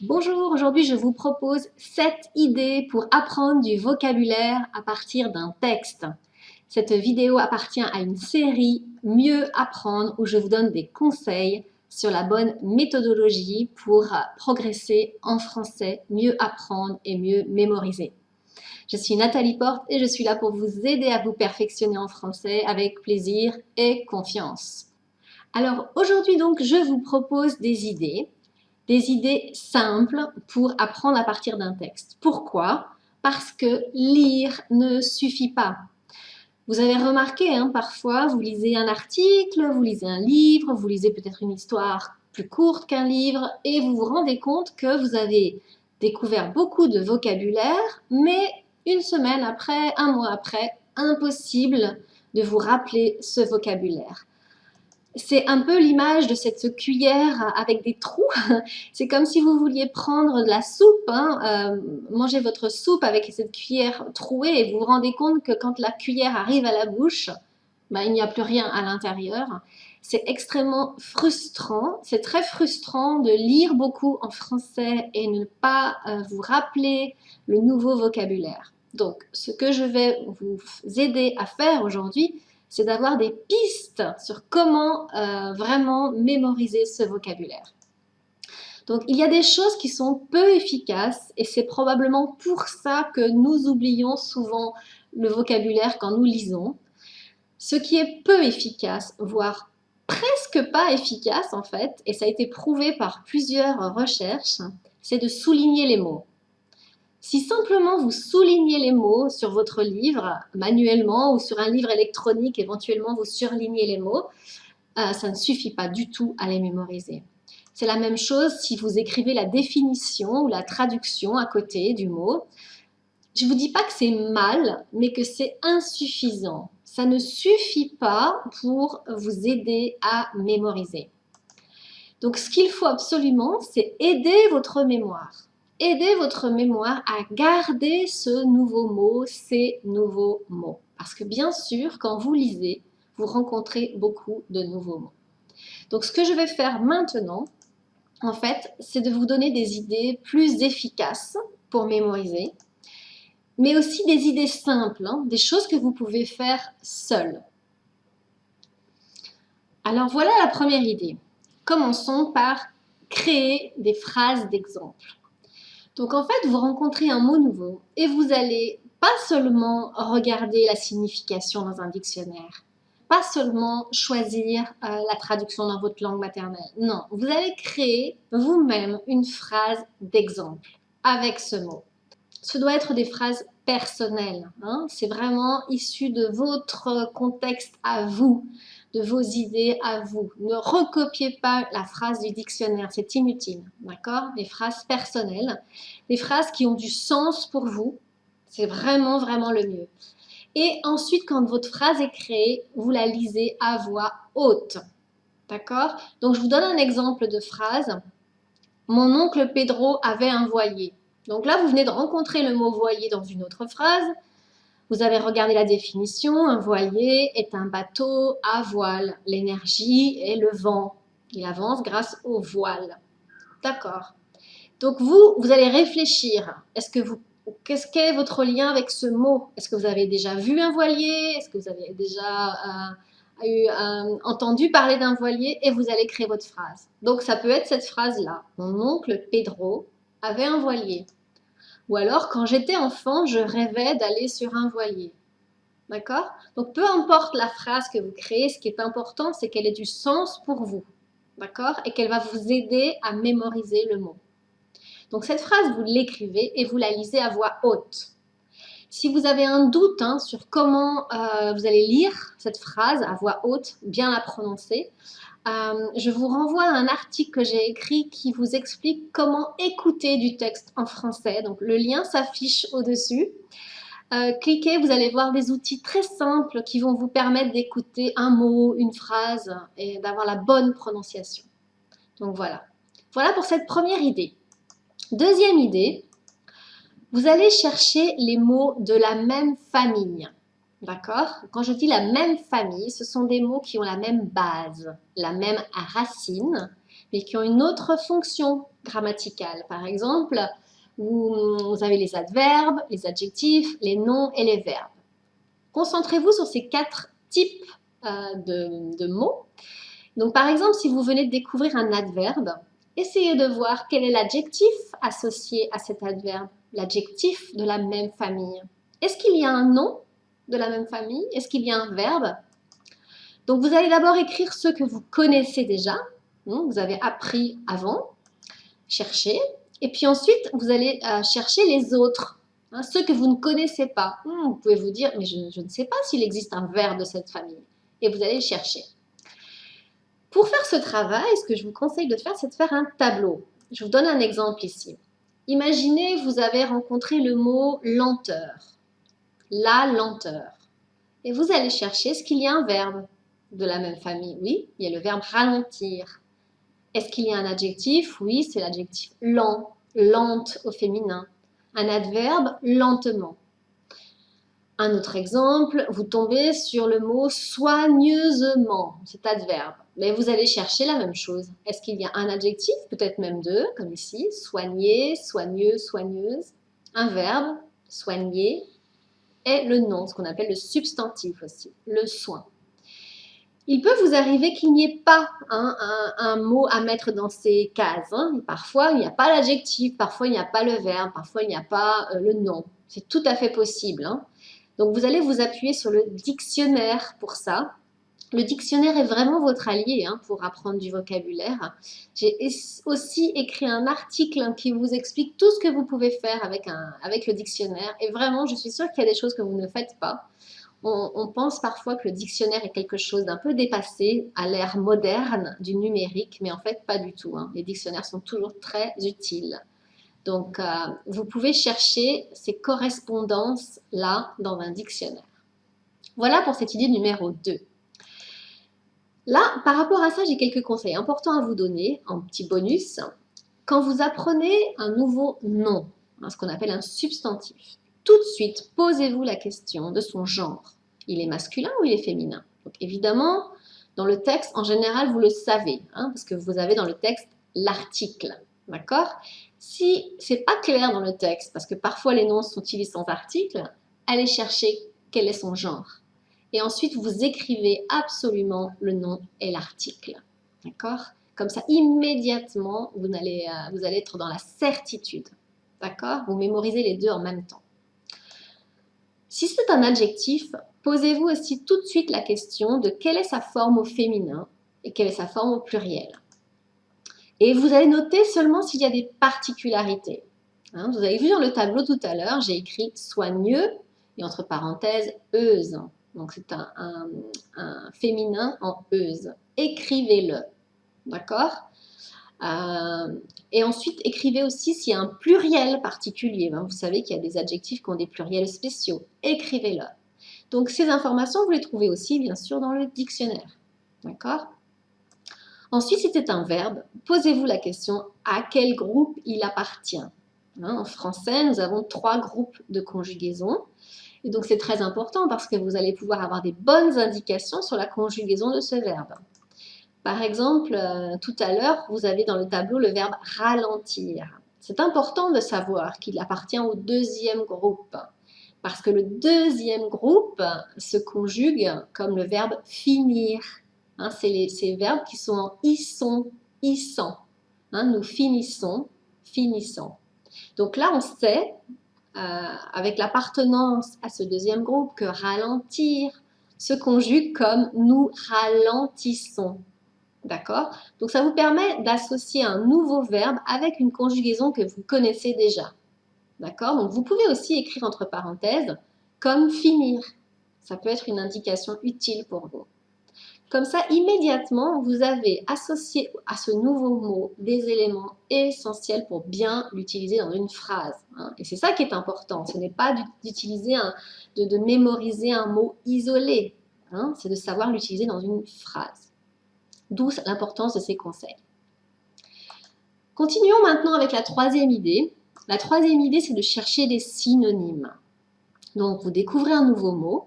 Bonjour, aujourd'hui je vous propose 7 idées pour apprendre du vocabulaire à partir d'un texte. Cette vidéo appartient à une série Mieux apprendre où je vous donne des conseils sur la bonne méthodologie pour progresser en français, mieux apprendre et mieux mémoriser. Je suis Nathalie Porte et je suis là pour vous aider à vous perfectionner en français avec plaisir et confiance. Alors aujourd'hui donc je vous propose des idées simples pour apprendre à partir d'un texte. Pourquoi? Parce que lire ne suffit pas. Vous avez remarqué, parfois, vous lisez un article, vous lisez un livre, vous lisez peut-être une histoire plus courte qu'un livre et vous vous rendez compte que vous avez découvert beaucoup de vocabulaire, mais une semaine après, un mois après, impossible de vous rappeler ce vocabulaire. C'est un peu l'image de cette cuillère avec des trous. C'est comme si vous vouliez prendre de la soupe, manger votre soupe avec cette cuillère trouée et vous vous rendez compte que quand la cuillère arrive à la bouche, il n'y a plus rien à l'intérieur. C'est extrêmement frustrant. C'est très frustrant de lire beaucoup en français et ne pas vous rappeler le nouveau vocabulaire. Donc, ce que je vais vous aider à faire aujourd'hui, c'est d'avoir des pistes sur comment vraiment mémoriser ce vocabulaire. Donc, il y a des choses qui sont peu efficaces et c'est probablement pour ça que nous oublions souvent le vocabulaire quand nous lisons. Ce qui est peu efficace, voire presque pas efficace en fait, et ça a été prouvé par plusieurs recherches, c'est de souligner les mots. Si simplement vous soulignez les mots sur votre livre, manuellement ou sur un livre électronique, éventuellement vous surlignez les mots, ça ne suffit pas du tout à les mémoriser. C'est la même chose si vous écrivez la définition ou la traduction à côté du mot. Je ne vous dis pas que c'est mal, mais que c'est insuffisant. Ça ne suffit pas pour vous aider à mémoriser. Donc, ce qu'il faut absolument, c'est aider votre mémoire. Aider votre mémoire à garder ce nouveau mot, ces nouveaux mots. Parce que bien sûr, quand vous lisez, vous rencontrez beaucoup de nouveaux mots. Donc, ce que je vais faire maintenant, en fait, c'est de vous donner des idées plus efficaces pour mémoriser, mais aussi des idées simples, des choses que vous pouvez faire seul. Alors voilà la première idée. Commençons par créer des phrases d'exemple. Donc en fait, vous rencontrez un mot nouveau et vous allez pas seulement regarder la signification dans un dictionnaire, pas seulement choisir la traduction dans votre langue maternelle. Non, vous allez créer vous-même une phrase d'exemple avec ce mot. Ce doit être des phrases personnelles. C'est vraiment issu de votre contexte à vous, de vos idées à vous. Ne recopiez pas la phrase du dictionnaire, c'est inutile. D'accord? Des phrases personnelles, des phrases qui ont du sens pour vous. C'est vraiment, vraiment le mieux. Et ensuite, quand votre phrase est créée, vous la lisez à voix haute. D'accord? Donc, je vous donne un exemple de phrase. Mon oncle Pedro avait un voilier. Donc là, vous venez de rencontrer le mot voilier dans une autre phrase. Vous avez regardé la définition. Un voilier est un bateau à voile. L'énergie est le vent. Il avance grâce au voile. D'accord. Donc vous allez réfléchir. Qu'est-ce qu'est votre lien avec ce mot? Est-ce que vous avez déjà vu un voilier? Est-ce que vous avez déjà entendu parler d'un voilier? Et vous allez créer votre phrase. Donc ça peut être cette phrase-là. Mon oncle Pedro avait un voilier. Ou alors, quand j'étais enfant, je rêvais d'aller sur un voilier. D'accord? Donc peu importe la phrase que vous créez, ce qui est important, c'est qu'elle ait du sens pour vous. D'accord? Et qu'elle va vous aider à mémoriser le mot. Donc cette phrase, vous l'écrivez et vous la lisez à voix haute. Si vous avez un doute sur comment vous allez lire cette phrase à voix haute, bien la prononcer, je vous renvoie à un article que j'ai écrit qui vous explique comment écouter du texte en français. Donc le lien s'affiche au-dessus. Cliquez, vous allez voir des outils très simples qui vont vous permettre d'écouter un mot, une phrase et d'avoir la bonne prononciation. Donc voilà. Voilà pour cette première idée. Deuxième idée, vous allez chercher les mots de la même famille. D'accord? Quand je dis la même famille, ce sont des mots qui ont la même base, la même racine, mais qui ont une autre fonction grammaticale. Par exemple, vous avez les adverbes, les adjectifs, les noms et les verbes. Concentrez-vous sur ces 4 types de mots. Donc, par exemple, si vous venez de découvrir un adverbe, essayez de voir quel est l'adjectif associé à cet adverbe, l'adjectif de la même famille. Est-ce qu'il y a un nom de la même famille? Est-ce qu'il y a un verbe? Donc, vous allez d'abord écrire ceux que vous connaissez déjà, vous avez appris avant, chercher, et puis ensuite, vous allez chercher les autres, ceux que vous ne connaissez pas. Vous pouvez vous dire, mais je ne sais pas s'il existe un verbe de cette famille, et vous allez le chercher. Pour faire ce travail, ce que je vous conseille de faire, c'est de faire un tableau. Je vous donne un exemple ici. Imaginez, vous avez rencontré le mot lenteur, la lenteur. Et vous allez chercher, est-ce qu'il y a un verbe de la même famille? Oui, il y a le verbe ralentir. Est-ce qu'il y a un adjectif? Oui, c'est l'adjectif lent, lente au féminin. Un adverbe, lentement. Un autre exemple, vous tombez sur le mot soigneusement, cet adverbe. Mais vous allez chercher la même chose. Est-ce qu'il y a un adjectif, peut-être même deux, comme ici, soigner, soigneux, soigneuse. Un verbe, soigner, et le nom, ce qu'on appelle le substantif aussi, le soin. Il peut vous arriver qu'il n'y ait pas un mot à mettre dans ces cases. Parfois, il n'y a pas l'adjectif, parfois, il n'y a pas le verbe, parfois, il n'y a pas le nom. C'est tout à fait possible. Donc, vous allez vous appuyer sur le dictionnaire pour ça. Le dictionnaire est vraiment votre allié pour apprendre du vocabulaire. J'ai aussi écrit un article qui vous explique tout ce que vous pouvez faire avec le dictionnaire. Et vraiment, je suis sûre qu'il y a des choses que vous ne faites pas. On pense parfois que le dictionnaire est quelque chose d'un peu dépassé à l'ère moderne du numérique, mais en fait, pas du tout. Les dictionnaires sont toujours très utiles. Donc, vous pouvez chercher ces correspondances-là dans un dictionnaire. Voilà pour cette idée numéro 2. Là, par rapport à ça, j'ai quelques conseils importants à vous donner en petit bonus. Quand vous apprenez un nouveau nom, ce qu'on appelle un substantif, tout de suite, posez-vous la question de son genre. Il est masculin ou il est féminin? Donc, évidemment, dans le texte, en général, vous le savez, parce que vous avez dans le texte l'article. D'accord? Si ce n'est pas clair dans le texte, parce que parfois les noms sont utilisés sans article, allez chercher quel est son genre. Et ensuite, vous écrivez absolument le nom et l'article. D'accord? Comme ça, immédiatement, vous allez être dans la certitude. D'accord? Vous mémorisez les deux en même temps. Si c'est un adjectif, posez-vous aussi tout de suite la question de quelle est sa forme au féminin et quelle est sa forme au pluriel. Et vous allez noter seulement s'il y a des particularités. Vous avez vu dans le tableau tout à l'heure, j'ai écrit soigneux et entre parenthèses euse. Donc c'est un féminin en euse. Écrivez-le. D'accord? Et ensuite, écrivez aussi s'il y a un pluriel particulier. Vous savez qu'il y a des adjectifs qui ont des pluriels spéciaux. Écrivez-le. Donc, ces informations, vous les trouvez aussi, bien sûr, dans le dictionnaire. D'accord? Ensuite, si c'est un verbe, posez-vous la question à quel groupe il appartient. En français, nous avons 3 groupes de conjugaison. Et donc, c'est très important parce que vous allez pouvoir avoir des bonnes indications sur la conjugaison de ce verbe. Par exemple, tout à l'heure, vous avez dans le tableau le verbe ralentir. C'est important de savoir qu'il appartient au deuxième groupe, parce que le deuxième groupe se conjugue comme le verbe finir. C'est ces verbes qui sont en isson, issant. Nous finissons, finissant. Donc là, on sait, avec l'appartenance à ce deuxième groupe, que ralentir se conjugue comme nous ralentissons. D'accord? Donc, ça vous permet d'associer un nouveau verbe avec une conjugaison que vous connaissez déjà. D'accord? Donc, vous pouvez aussi écrire entre parenthèses comme finir. Ça peut être une indication utile pour vous. Comme ça, immédiatement, vous avez associé à ce nouveau mot des éléments essentiels pour bien l'utiliser dans une phrase. Et c'est ça qui est important. Ce n'est pas d'utiliser, de mémoriser un mot isolé. C'est de savoir l'utiliser dans une phrase. D'où l'importance de ces conseils. Continuons maintenant avec la troisième idée. La troisième idée, c'est de chercher des synonymes. Donc, vous découvrez un nouveau mot.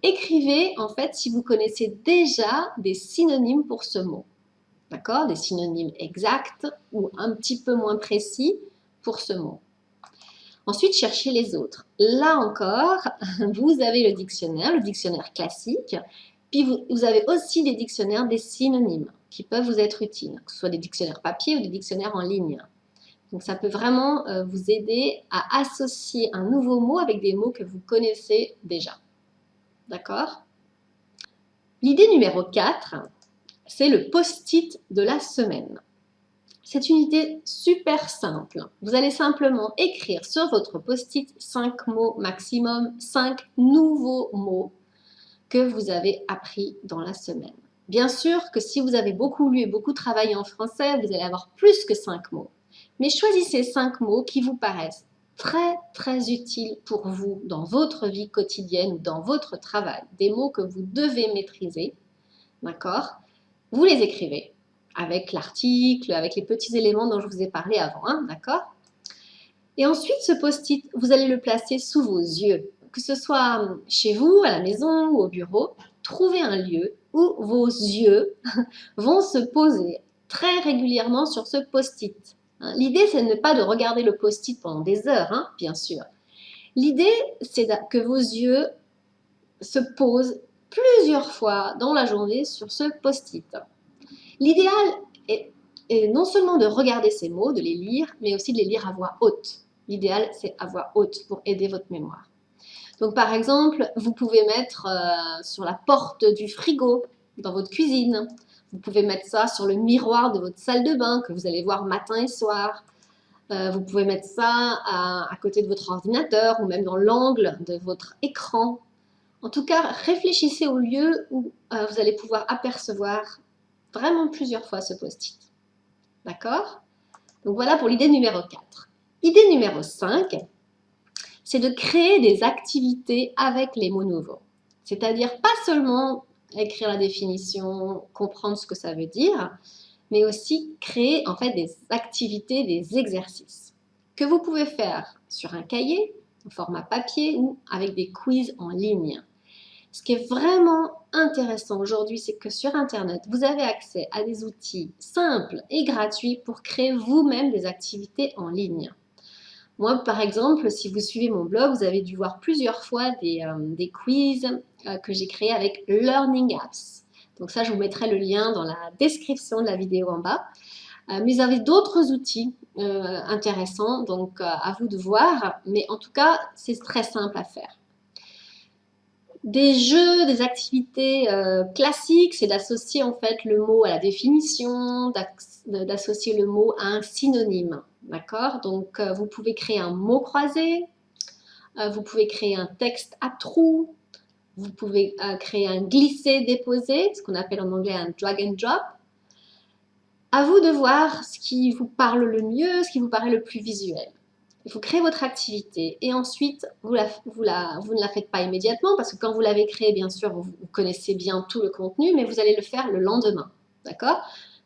Écrivez, en fait, si vous connaissez déjà des synonymes pour ce mot. d'accord? Des synonymes exacts ou un petit peu moins précis pour ce mot. Ensuite, cherchez les autres. Là encore, vous avez le dictionnaire classique, puis vous avez aussi des dictionnaires des synonymes qui peuvent vous être utiles, que ce soit des dictionnaires papier ou des dictionnaires en ligne. Donc ça peut vraiment vous aider à associer un nouveau mot avec des mots que vous connaissez déjà. D'accord? L'idée numéro 4, c'est le post-it de la semaine. C'est une idée super simple. Vous allez simplement écrire sur votre post-it 5 mots maximum, 5 nouveaux mots que vous avez appris dans la semaine. Bien sûr que si vous avez beaucoup lu et beaucoup travaillé en français, vous allez avoir plus que 5 mots. Mais choisissez 5 mots qui vous paraissent très utiles pour vous dans votre vie quotidienne ou dans votre travail. Des mots que vous devez maîtriser, d'accord? Vous les écrivez avec l'article, avec les petits éléments dont je vous ai parlé avant, hein, d'accord? Et ensuite, ce post-it, vous allez le placer sous vos yeux, que ce soit chez vous, à la maison ou au bureau. Trouvez un lieu où vos yeux vont se poser très régulièrement sur ce post-it. L'idée, c'est de ne pas de regarder le post-it pendant des heures, hein, bien sûr. L'idée, c'est que vos yeux se posent plusieurs fois dans la journée sur ce post-it. L'idéal est non seulement de regarder ces mots, de les lire, mais aussi de les lire à voix haute. L'idéal, c'est à voix haute pour aider votre mémoire. Donc, par exemple, vous pouvez mettre sur la porte du frigo dans votre cuisine. Vous pouvez mettre ça sur le miroir de votre salle de bain que vous allez voir matin et soir. Vous pouvez mettre ça à côté de votre ordinateur ou même dans l'angle de votre écran. En tout cas, réfléchissez au lieu où vous allez pouvoir apercevoir vraiment plusieurs fois ce post-it. D'accord? Donc voilà pour l'idée numéro 4. Idée numéro 5, c'est de créer des activités avec les mots nouveaux. C'est-à-dire pas seulement écrire la définition, comprendre ce que ça veut dire, mais aussi créer en fait des activités, des exercices que vous pouvez faire sur un cahier, au format papier ou avec des quiz en ligne. Ce qui est vraiment intéressant aujourd'hui, c'est que sur Internet, vous avez accès à des outils simples et gratuits pour créer vous-même des activités en ligne. Moi, par exemple, si vous suivez mon blog, vous avez dû voir plusieurs fois des quiz que j'ai créés avec Learning Apps. Donc ça, je vous mettrai le lien dans la description de la vidéo en bas. Mais vous avez d'autres outils intéressants, donc à vous de voir. Mais en tout cas, c'est très simple à faire. Des jeux, des activités classiques, c'est d'associer en fait le mot à la définition, d'associer le mot à un synonyme, d'accord? Donc vous pouvez créer un mot croisé, vous pouvez créer un texte à trous, vous pouvez créer un glisser-déposer, ce qu'on appelle en anglais un drag and drop. À vous de voir ce qui vous parle le mieux, ce qui vous paraît le plus visuel. Il faut créer votre activité et ensuite, vous ne la faites pas immédiatement parce que quand vous l'avez créée, bien sûr, vous connaissez bien tout le contenu, mais vous allez le faire le lendemain, d'accord?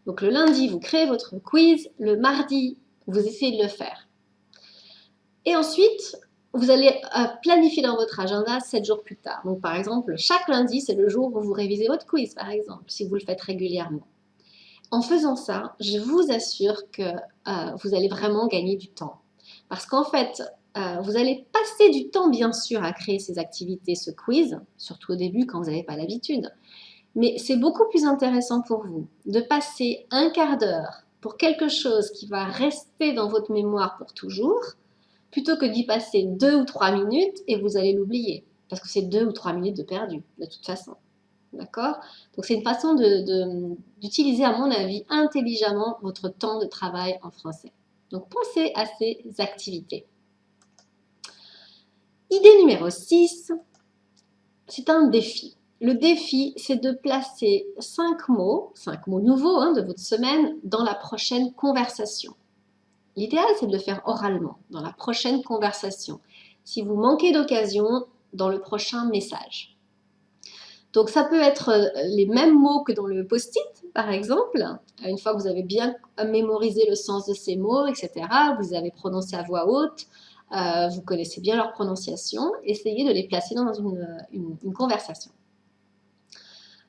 Donc le lundi, vous créez votre quiz, le mardi, vous essayez de le faire. Et ensuite, vous allez planifier dans votre agenda 7 jours plus tard. Donc par exemple, chaque lundi, c'est le jour où vous révisez votre quiz, par exemple, si vous le faites régulièrement. En faisant ça, je vous assure que vous allez vraiment gagner du temps. Parce qu'en fait, vous allez passer du temps, bien sûr, à créer ces activités, ce quiz, surtout au début quand vous n'avez pas l'habitude. Mais c'est beaucoup plus intéressant pour vous de passer un quart d'heure pour quelque chose qui va rester dans votre mémoire pour toujours, plutôt que d'y passer 2 ou 3 minutes et vous allez l'oublier. Parce que c'est 2 ou 3 minutes de perdu, de toute façon. D'accord? Donc c'est une façon d'utiliser, à mon avis, intelligemment votre temps de travail en français. Donc pensez à ces activités. Idée numéro 6, c'est un défi. Le défi, c'est de placer 5 mots nouveaux hein, de votre semaine dans la prochaine conversation. L'idéal, c'est de le faire oralement, dans la prochaine conversation. Si vous manquez d'occasion, dans le prochain message. Donc ça peut être les mêmes mots que dans le post-it, par exemple. Une fois que vous avez bien mémorisé le sens de ces mots, etc., vous les avez prononcés à voix haute, vous connaissez bien leur prononciation, essayez de les placer dans une conversation.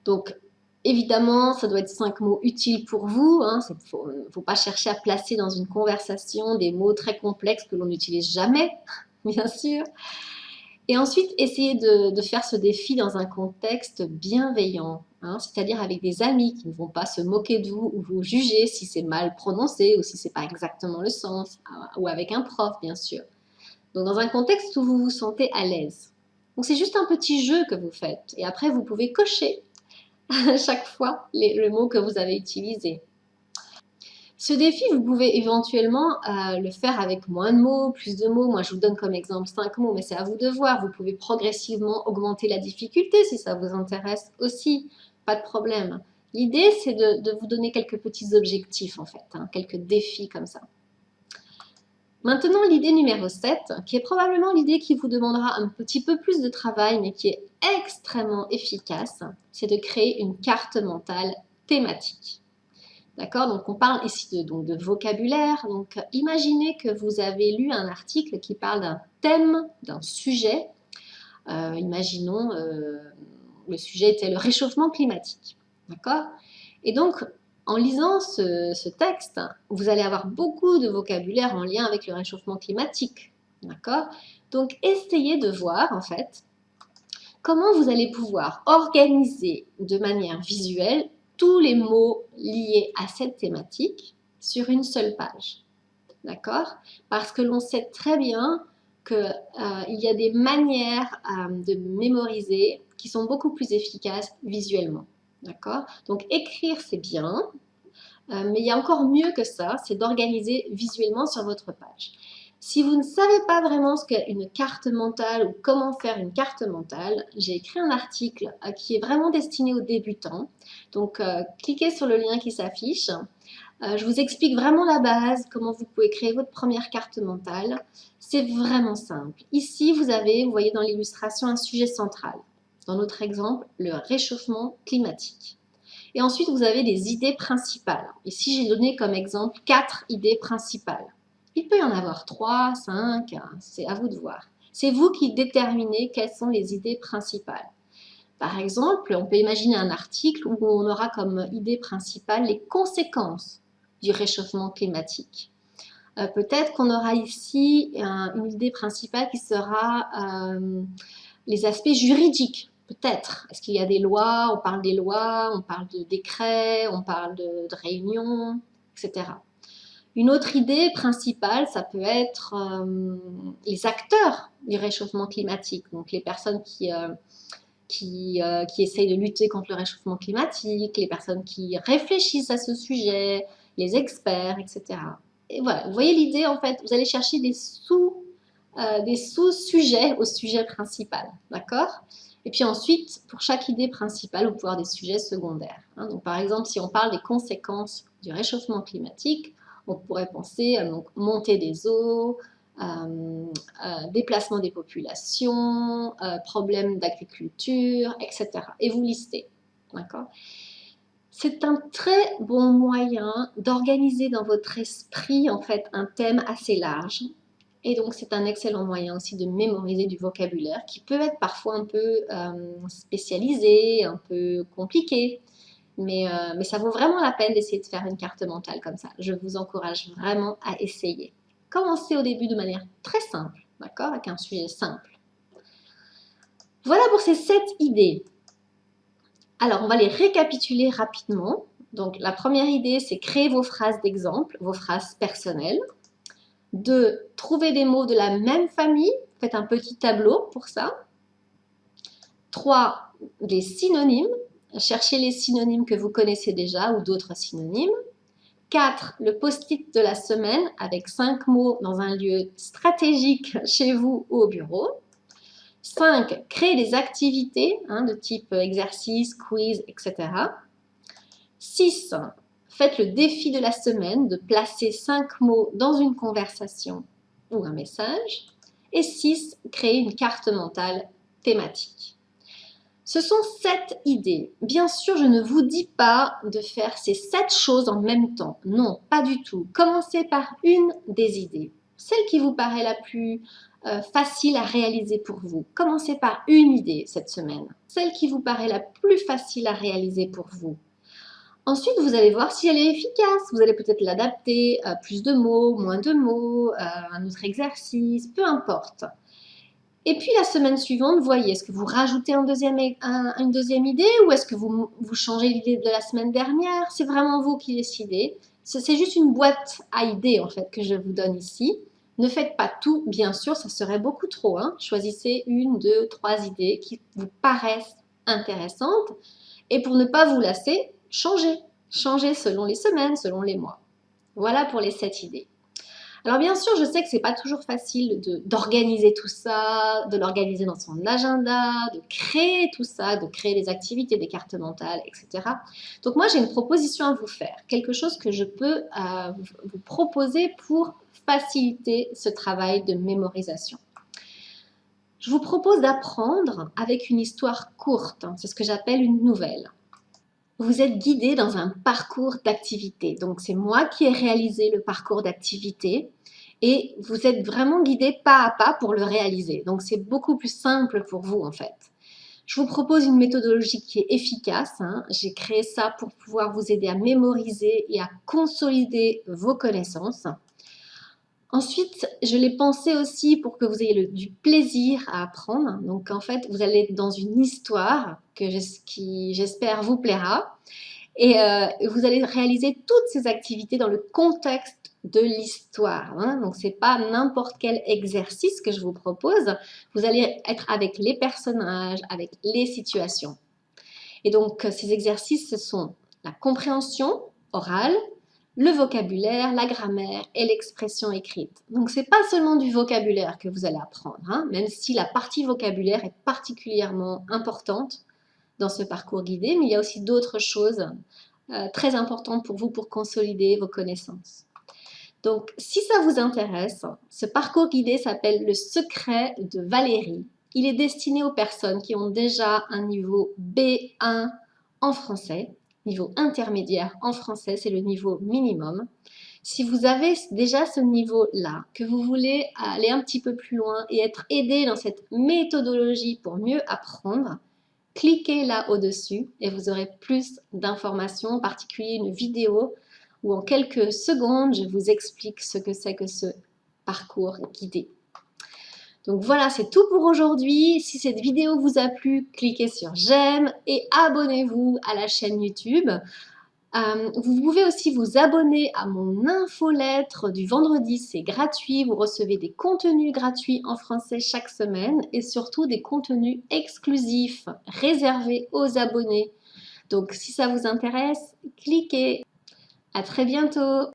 Donc, Évidemment, ça doit être 5 mots utiles pour vous. Hein. Il ne faut pas chercher à placer dans une conversation des mots très complexes que l'on n'utilise jamais, bien sûr. Et ensuite, essayez de faire ce défi dans un contexte bienveillant, hein, c'est-à-dire avec des amis qui ne vont pas se moquer de vous ou vous juger si c'est mal prononcé ou si c'est pas exactement le sens, ou avec un prof, bien sûr. Donc, dans un contexte où vous vous sentez à l'aise. Donc, c'est juste un petit jeu que vous faites. Et après, vous pouvez cocher à chaque fois le mot que vous avez utilisé. Ce défi, vous pouvez éventuellement le faire avec moins de mots, plus de mots. Moi, je vous donne comme exemple 5 mots, mais c'est à vous de voir. Vous pouvez progressivement augmenter la difficulté si ça vous intéresse aussi. Pas de problème. L'idée, c'est de vous donner quelques petits objectifs, en fait, hein, quelques défis comme ça. Maintenant, l'idée numéro 7, qui est probablement l'idée qui vous demandera un petit peu plus de travail, mais qui est extrêmement efficace, c'est de créer une carte mentale thématique. D'accord? Donc, on parle ici de vocabulaire. Donc, imaginez que vous avez lu un article qui parle d'un thème, d'un sujet. Imaginons, le sujet était le réchauffement climatique. D'accord? Et donc, en lisant ce texte, vous allez avoir beaucoup de vocabulaire en lien avec le réchauffement climatique. D'accord? Donc, essayez de voir, en fait, comment vous allez pouvoir organiser de manière visuelle tous les mots liés à cette thématique sur une seule page. D'accord? Parce que l'on sait très bien qu'il y a des manières de mémoriser qui sont beaucoup plus efficaces visuellement. D'accord? Donc écrire, c'est bien, mais il y a encore mieux que ça, c'est d'organiser visuellement sur votre page. Si vous ne savez pas vraiment ce qu'est une carte mentale ou comment faire une carte mentale, j'ai écrit un article qui est vraiment destiné aux débutants. Donc, cliquez sur le lien qui s'affiche. Je vous explique vraiment la base, comment vous pouvez créer votre première carte mentale. C'est vraiment simple. Ici, vous voyez dans l'illustration, un sujet central. Dans notre exemple, le réchauffement climatique. Et ensuite, vous avez des idées principales. Ici, j'ai donné comme exemple 4 idées principales. Il peut y en avoir 3, 5, c'est à vous de voir. C'est vous qui déterminez quelles sont les idées principales. Par exemple, on peut imaginer un article où on aura comme idée principale les conséquences du réchauffement climatique. Peut-être qu'on aura ici une idée principale qui sera les aspects juridiques. Peut-être. Est-ce qu'il y a des lois? On parle des lois, on parle de décrets, on parle de réunions, etc. Une autre idée principale, ça peut être les acteurs du réchauffement climatique, donc les personnes qui essayent de lutter contre le réchauffement climatique, les personnes qui réfléchissent à ce sujet, les experts, etc. Et voilà, vous voyez l'idée en fait, vous allez chercher des sous-sujets au sujet principal, d'accord? Et puis ensuite, pour chaque idée principale, vous pouvez avoir des sujets secondaires. Hein. Donc par exemple, si on parle des conséquences du réchauffement climatique, on pourrait penser à montée des eaux, déplacement des populations, problèmes d'agriculture, etc. Et vous listez, d'accord? C'est un très bon moyen d'organiser dans votre esprit en fait un thème assez large. Et donc c'est un excellent moyen aussi de mémoriser du vocabulaire qui peut être parfois un peu spécialisé, un peu compliqué. Mais ça vaut vraiment la peine d'essayer de faire une carte mentale comme ça. Je vous encourage vraiment à essayer. Commencez au début de manière très simple, d'accord? Avec un sujet simple. Voilà pour ces 7 idées. Alors, on va les récapituler rapidement. Donc, la première idée, c'est créer vos phrases d'exemple, vos phrases personnelles. 2, trouver des mots de la même famille. Faites un petit tableau pour ça. 3, des synonymes. Cherchez les synonymes que vous connaissez déjà ou d'autres synonymes. 4, le post-it de la semaine avec 5 mots dans un lieu stratégique chez vous ou au bureau. 5, créer des activités de type exercice, quiz, etc. 6, faites le défi de la semaine de placer 5 mots dans une conversation ou un message. Et 6, créer une carte mentale thématique. Ce sont 7 idées. Bien sûr, je ne vous dis pas de faire ces 7 choses en même temps. Non, pas du tout. Commencez par une des idées. celle qui vous paraît la plus facile à réaliser pour vous. Commencez par une idée cette semaine, celle qui vous paraît la plus facile à réaliser pour vous. Ensuite, vous allez voir si elle est efficace. Vous allez peut-être l'adapter, plus de mots, moins de mots, un autre exercice, peu importe. Et puis la semaine suivante, voyez, est-ce que vous rajoutez une deuxième idée ou est-ce que vous changez l'idée de la semaine dernière? C'est vraiment vous qui décidez. C'est juste une boîte à idées en fait que je vous donne ici. Ne faites pas tout, bien sûr, ça serait beaucoup trop, hein. Choisissez une, deux, trois idées qui vous paraissent intéressantes. Et pour ne pas vous lasser, changez. Changez selon les semaines, selon les mois. Voilà pour les 7 idées. Alors bien sûr, je sais que c'est pas toujours facile d'organiser tout ça, de l'organiser dans son agenda, de créer tout ça, de créer des activités, des cartes mentales, etc. Donc moi, j'ai une proposition à vous faire, quelque chose que je peux vous proposer pour faciliter ce travail de mémorisation. Je vous propose d'apprendre avec une histoire courte, c'est ce que j'appelle une nouvelle. Vous êtes guidé dans un parcours d'activité. Donc, c'est moi qui ai réalisé le parcours d'activité et vous êtes vraiment guidé pas à pas pour le réaliser. Donc, c'est beaucoup plus simple pour vous en fait. Je vous propose une méthodologie qui est efficace, hein. J'ai créé ça pour pouvoir vous aider à mémoriser et à consolider vos connaissances. Ensuite, je l'ai pensé aussi pour que vous ayez du plaisir à apprendre. Donc, en fait, vous allez être dans une histoire qui, j'espère, vous plaira. Et vous allez réaliser toutes ces activités dans le contexte de l'histoire, hein. Donc, ce n'est pas n'importe quel exercice que je vous propose. Vous allez être avec les personnages, avec les situations. Et donc, ces exercices, ce sont la compréhension orale, le vocabulaire, la grammaire et l'expression écrite. Donc, ce n'est pas seulement du vocabulaire que vous allez apprendre, hein, même si la partie vocabulaire est particulièrement importante dans ce parcours guidé, mais il y a aussi d'autres choses très importantes pour vous pour consolider vos connaissances. Donc, si ça vous intéresse, ce parcours guidé s'appelle Le secret de Valérie. Il est destiné aux personnes qui ont déjà un niveau B1 en français, niveau intermédiaire en français, c'est le niveau minimum. Si vous avez déjà ce niveau-là, que vous voulez aller un petit peu plus loin et être aidé dans cette méthodologie pour mieux apprendre, cliquez là au-dessus et vous aurez plus d'informations, en particulier une vidéo où en quelques secondes, je vous explique ce que c'est que ce parcours guidé. Donc voilà, c'est tout pour aujourd'hui. Si cette vidéo vous a plu, cliquez sur j'aime et abonnez-vous à la chaîne YouTube. Vous pouvez aussi vous abonner à mon infolettre du vendredi, c'est gratuit. Vous recevez des contenus gratuits en français chaque semaine et surtout des contenus exclusifs réservés aux abonnés. Donc si ça vous intéresse, cliquez. À très bientôt.